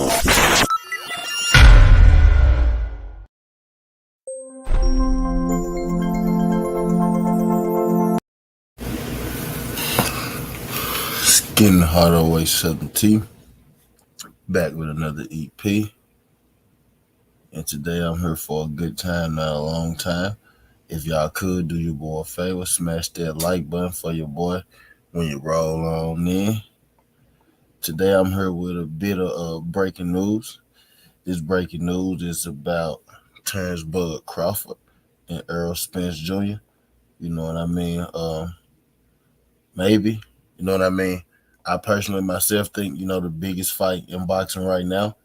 Getting hot away 70, back with another EP. And today I'm here for a good time, not a long time. If y'all could do your boy a favor, smash that like button for your boy when you roll on in. Today I'm here with a bit of breaking news. This breaking news is about Terrence Bud Crawford and Errol Spence Jr. You know what I mean? Maybe. You know what I mean? I personally myself think, the biggest fight in boxing right now,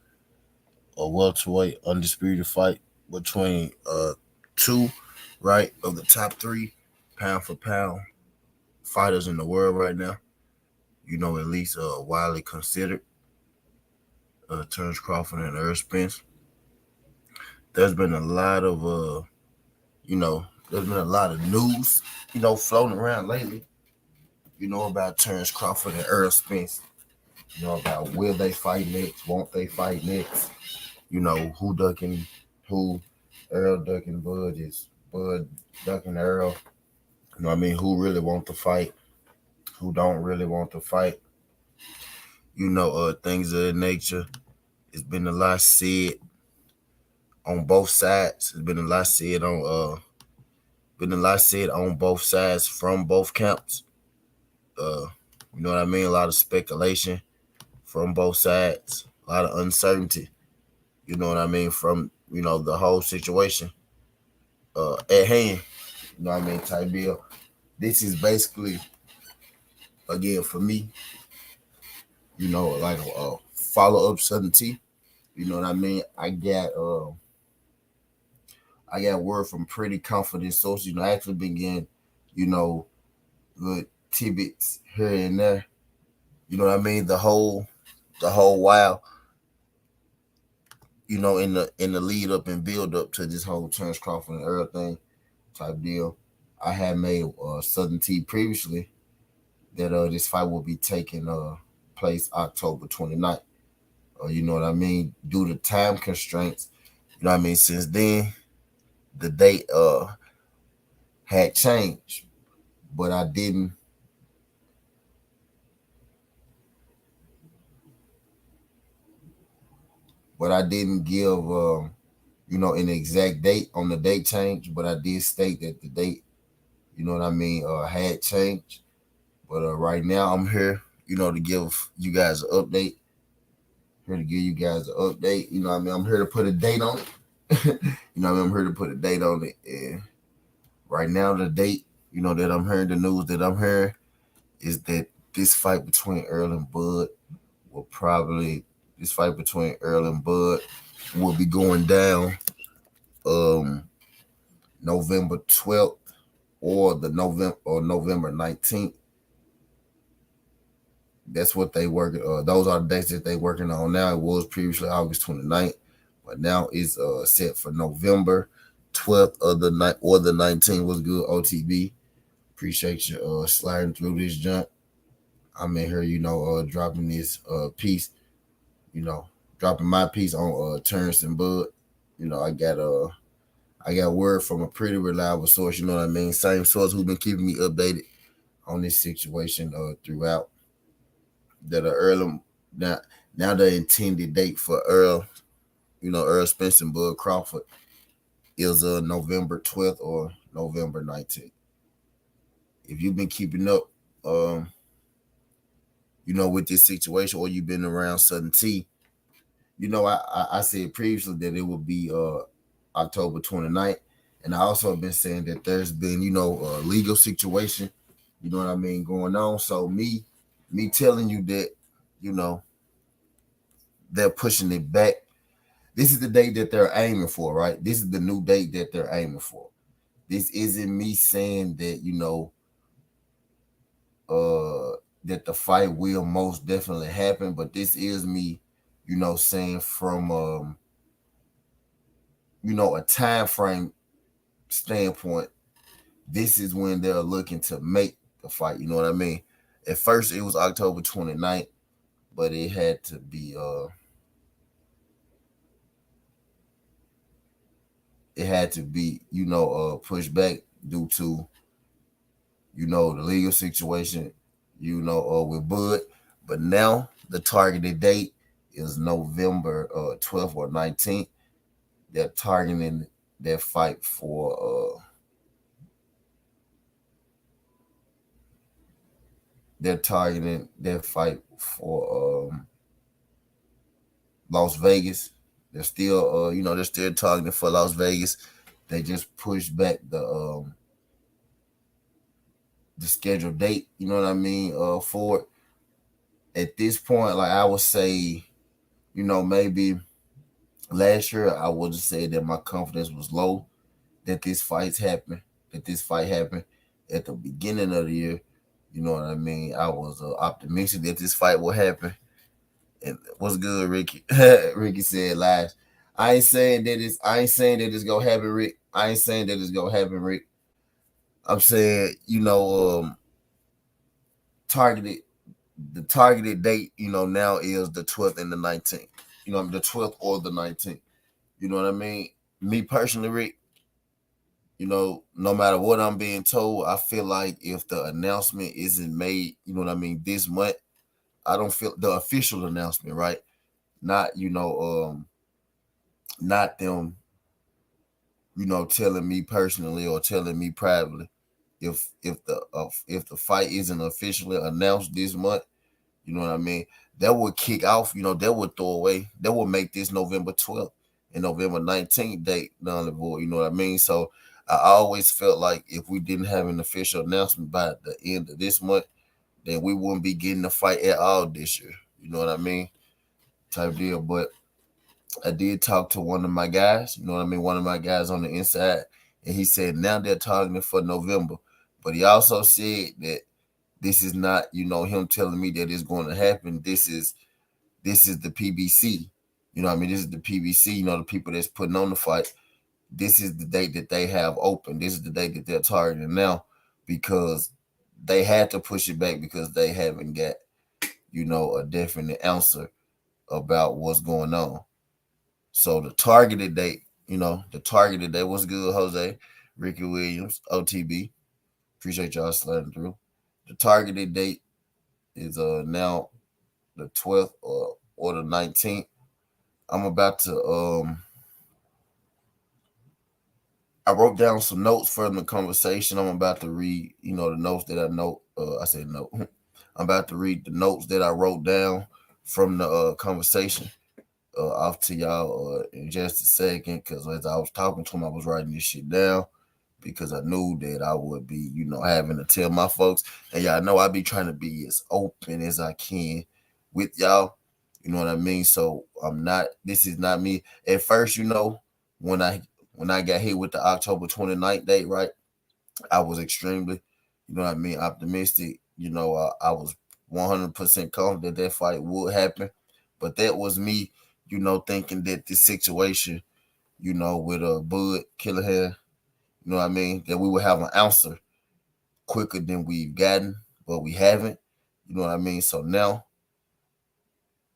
a welterweight undisputed fight between two, right, of the top three pound for pound fighters in the world right now. At least widely considered, Terrence Crawford and Errol Spence. There's been a lot of there's been a lot of news, floating around lately, about Terrence Crawford and Errol Spence. About will they fight next, won't they fight next? Who ducking who, Errol ducking Bud, is Bud ducking Errol. Who really want to fight, who don't really want to fight. Things of that nature. It's been a lot said on both sides. It's been a lot said on both sides from both camps. A lot of speculation from both sides, a lot of uncertainty. From the whole situation at hand. Type deal. This is basically, again, for me, like a follow-up certainty. I got word from pretty confident sources. I actually been getting, good tidbits here and there. The whole while. In the lead up and build up to this whole Terrence Crawford and Errol thing type deal, I had made certainty previously that this fight will be taking place October 29th. Due to time constraints, since then the date had changed, but I didn't give an exact date on the date change, but I did state that the date had changed. But right now I'm here to give you guys an update. I'm here to put a date on it. I'm here to put a date on it. And right now the date that I'm hearing, the news that I'm hearing, is that this fight between Errol and Bud will be going down November 12th or November 19th. That's what they work. Those are the dates that they working on now. It was previously August 29th, but now it's set for November 12th or the 19th. Was good, OTB. Appreciate you sliding through this junk. I'm in here, dropping this piece, dropping my piece on Terrence and Bud. I got word from a pretty reliable source, same source who's been keeping me updated on this situation throughout. That Errol now the intended date for Errol Spence and Bud Crawford is November 12th or November 19th. If you've been keeping up with this situation, or you've been around Southern T, I said previously that it would be October 29th. And I also have been saying that there's been, a legal situation, going on. So me telling you that, they're pushing it back. This is the date that they're aiming for, right? This is the new date that they're aiming for. This isn't me saying that, that the fight will most definitely happen, but this is me, saying from, a time frame standpoint, this is when they're looking to make the fight. You know what I mean? At first, it was October 29th, but it had to be it had to be, pushed back due to, the legal situation, with Bud. But now the targeted date is November 12th or 19th. They're targeting their fight for they're targeting their fight for Las Vegas. They're still targeting for Las Vegas. They just pushed back the scheduled date, you know what I mean, for it. At this point, like I would say, maybe last year I would have said that my confidence was low that this fight happened at the beginning of the year. You know what I mean? I was optimistic that this fight would happen. And what's good, Ricky? Ricky said last. I ain't saying that it's gonna happen, Rick. I ain't saying that it's gonna happen, Rick. I'm saying, targeted the targeted date, now is the 12th and the 19th. The 12th or the 19th. You know what I mean? Me personally, Rick, no matter what I'm being told, I feel like if the announcement isn't made, you know what I mean, this month, I don't feel the official announcement, right? Not, not them, telling me personally or telling me privately. If the fight isn't officially announced this month, you know what I mean, that would kick off, that would throw away, that would make this November 12th and November 19th date null and void, you know what I mean? So I always felt like if we didn't have an official announcement by the end of this month, then we wouldn't be getting the fight at all this year. You know what I mean? Type deal. But I did talk to one of my guys, you know what I mean? One of my guys on the inside, and he said now they're targeting for November. But he also said that this is not, him telling me that it's going to happen. This is the PBC. You know what I mean? This is the PBC, the people that's putting on the fight. This is the date that they have open. This is the date that they're targeting now because they had to push it back because they haven't got, a definite answer about what's going on. So the targeted date, what's good, Jose, Ricky Williams, OTB. Appreciate y'all sliding through. The targeted date is now the 12th or the 19th. I'm about to I wrote down some notes from the conversation. I'm about to read, the notes that I know. I said no. I'm about to read the notes that I wrote down from the conversation off to y'all in just a second. Because as I was talking to him, I was writing this shit down because I knew that I would be, having to tell my folks. And y'all know I be trying to be as open as I can with y'all. You know what I mean? So this is not me. At first, when I got hit with the October 29th date, right, I was extremely, optimistic. I was 100% confident that fight would happen. But that was me, thinking that this situation, with Bud Killahan, you know what I mean, that we would have an answer quicker than we've gotten, but we haven't. You know what I mean? So now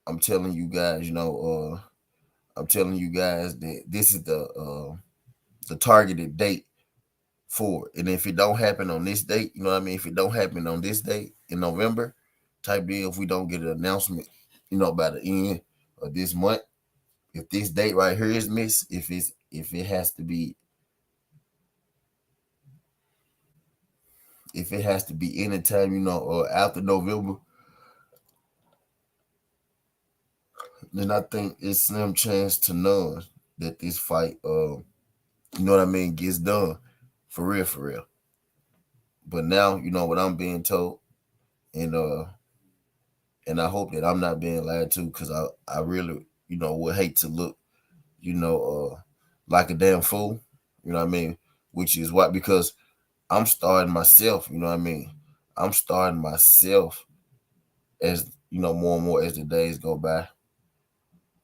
I'm telling you guys, that this is the targeted date for it. And if it don't happen on this date, you know what I mean? If it don't happen on this date in November, type deal, if we don't get an announcement, by the end of this month, if this date right here is missed, if it has to be anytime, after November, then I think it's slim chance to none that this fight, you know what I mean, gets done for real, for real. But now, what I'm being told, and I hope that I'm not being lied to, because I really, would hate to look, like a damn fool, you know what I mean? Which is why, because I'm starting myself, you know what I mean? I'm starting myself as, more and more as the days go by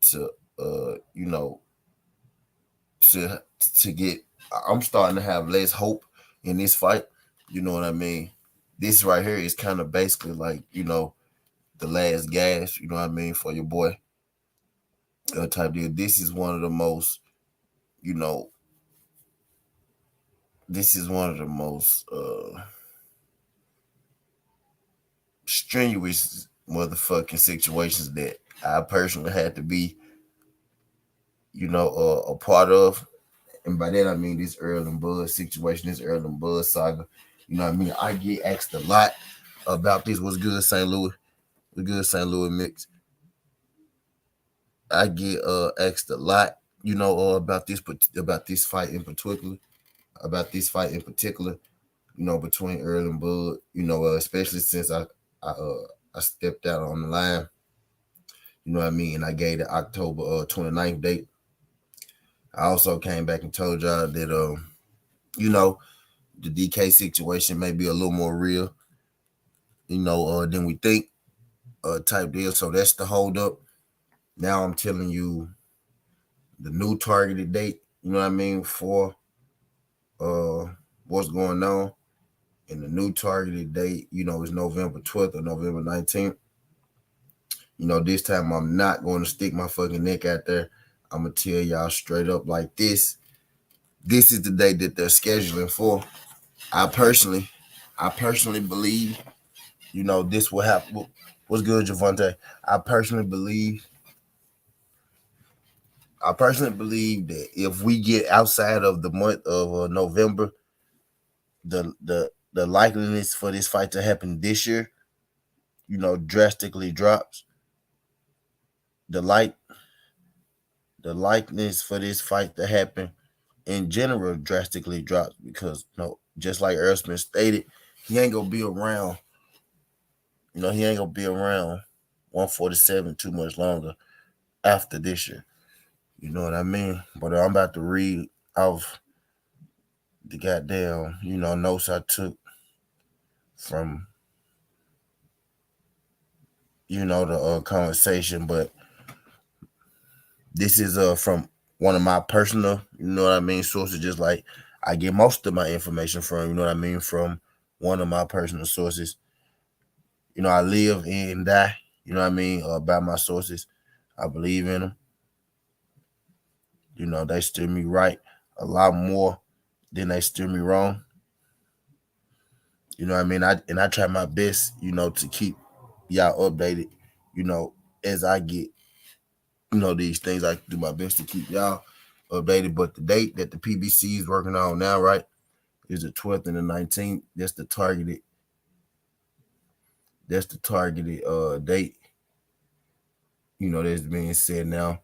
to, to get, I'm starting to have less hope in this fight, you know what I mean? This right here is kind of basically like, the last gas, you know what I mean, for your boy type deal. This is one of the most, you know, this is one of the most strenuous motherfucking situations that I personally had to be, a part of. And by that I mean this Earl and Bud situation, this Earl and Bud saga. You know what I mean? I get asked a lot about this. What's good, St. Louis? What's good, St. Louis mix? I get asked a lot, about this fight in particular, between Earl and Bud. Especially since I stepped out on the line. You know what I mean? And I gave the October 29th date. I also came back and told y'all that you know, the DK situation may be a little more real, than we think, type deal. So that's the hold up. Now I'm telling you the new targeted date, you know what I mean, for uh what's going on. And the new targeted date, is November 12th or November 19th. This time I'm not going to stick my fucking neck out there. I'm gonna tell y'all straight up like this. This is the day that they're scheduling for. I personally believe, this will happen. What's good, Javante? I personally believe. I personally believe that if we get outside of the month of November, the likeliness for this fight to happen this year, drastically drops. The like the likeness for this fight to happen in general drastically drops because just like Errol Spence stated, he ain't gonna be around. He ain't gonna be around 147 too much longer after this year. You know what I mean? But I'm about to read off the goddamn, notes I took from, the conversation. But this is from one of my personal, sources, just like I get most of my information from, from one of my personal sources. I live and die, by my sources. I believe in them. They steer me right a lot more than they steer me wrong. I try my best, to keep y'all updated, as I get, these things. I do my best to keep y'all updated. But the date that the PBC is working on now, right, is the 12th and the 19th. That's the targeted. That's the targeted date. That's being said now.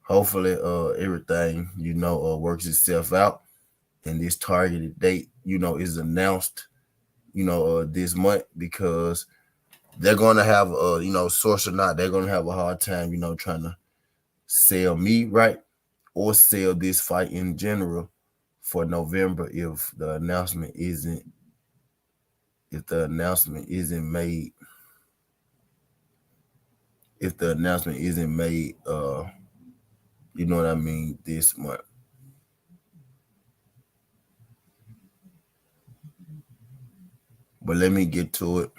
Hopefully, everything works itself out, and this targeted date, is announced, this month because they're gonna have source or not, they're gonna have a hard time, trying to sell me right or sell this fight in general for November if the announcement isn't made you know what I mean, this month. But let me get to it.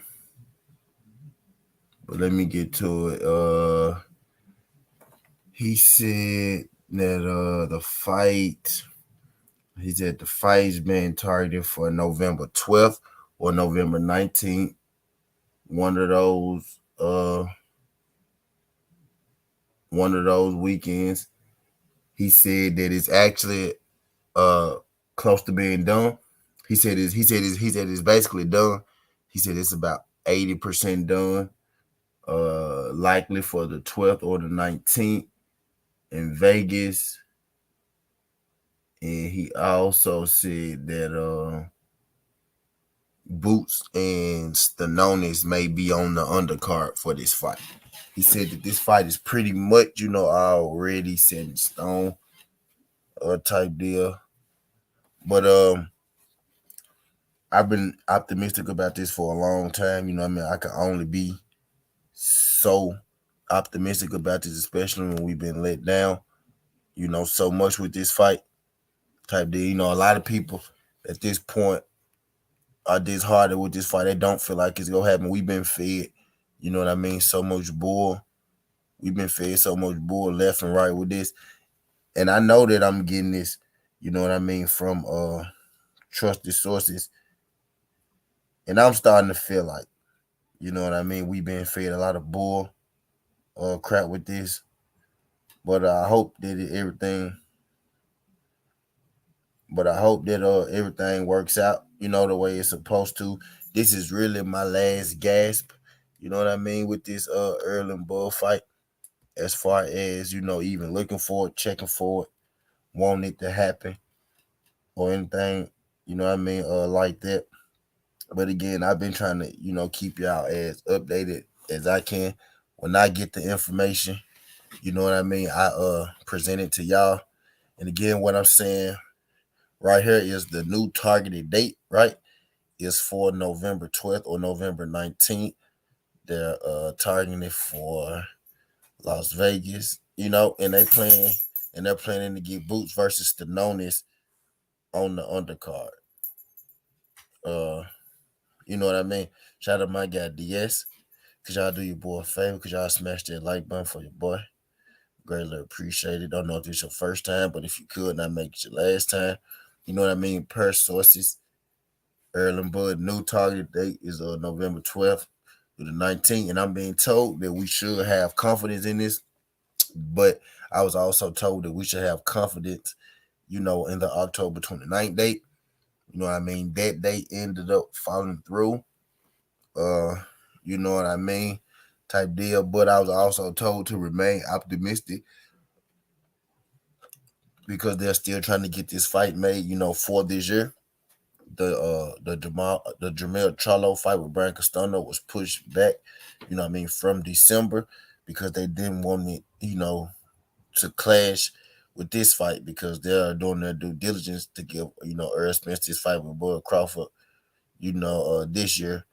He said that he said the fight's been targeted for November 12th or November 19th. One of those weekends. He said that it's actually close to being done. He said it's basically done. He said it's about 80% done. Likely for the 12th or the 19th in Vegas. And he also said that Boots and Stanonis may be on the undercard for this fight. He said that this fight is pretty much, already set in stone, type deal. But I've been optimistic about this for a long time. I can only be so optimistic about this, especially when we've been let down, so much with this fight, type deal. A lot of people at this point are disheartened with this fight. They don't feel like it's gonna happen. We've been fed, so much bull. We've been fed so much bull left and right with this. And I know that I'm getting this, from trusted sources, and I'm starting to feel like, you know what I mean, we been fed a lot of bull crap with this. But I hope that everything, but I hope that everything works out, you know, the way it's supposed to. This is really my last gasp, you know what I mean, with this Errol bullfight. As far as, you know, even looking forward, checking forward, wanting it to happen or anything, you know what I mean, like that. But again, I've been trying to, you know, keep y'all as updated as I can. When I get the information, you know what I mean, I present it to y'all. And again, what I'm saying right here is the new targeted date, right? Is for November 12th or November 19th. They're targeting it for Las Vegas, you know, and they're planning to get Boots versus Stanonis on the undercard. Uh, you know what I mean? Shout out my guy DS. Could y'all do your boy a favor? Could y'all smash that like button for your boy? Greatly appreciate it. Don't know if this your first time, but if you could not make it your last time, you know what I mean? Per sources, Erlen Bud new target date is November 12th to the 19th, and I'm being told that we should have confidence in this, but I was also told that we should have confidence, you know, in the October 29th date. You know what I mean? That date ended up falling through. Uh, you know what I mean? Type deal. But I was also told to remain optimistic because they're still trying to get this fight made, you know, for this year. The Jamel Charlo fight with Brian Castano was pushed back, you know what I mean, from December because they didn't want it, you know, to clash with this fight because they're doing their due diligence to give, you know, Errol Spence this fight with Bud Crawford, you know, this year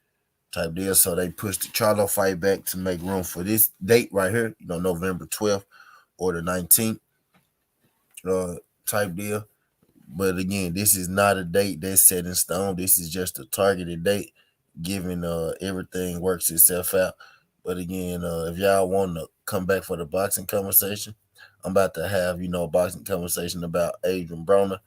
type deal. So they pushed the Charlo fight back to make room for this date right here, you know, November 12th or the 19th type deal. But again, this is not a date that's set in stone. This is just a targeted date, given everything works itself out. But again, if y'all want to come back for the boxing conversation, I'm about to have, you know, a boxing conversation about Adrian Broner,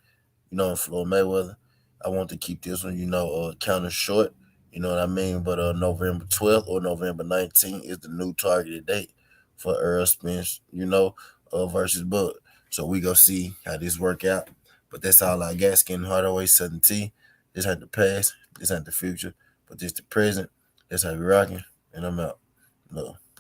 you know, and Floyd Mayweather. I want to keep this one, you know, kind of short. You know what I mean? But November 12th or November 19th is the new targeted date for Errol Spence, you know, versus Bud. So we go see how this work out. But that's all I got. Skin Hardaway, Southern T. This ain't the past. This ain't the future. But this the present. That's how we rocking. And I'm out. Love.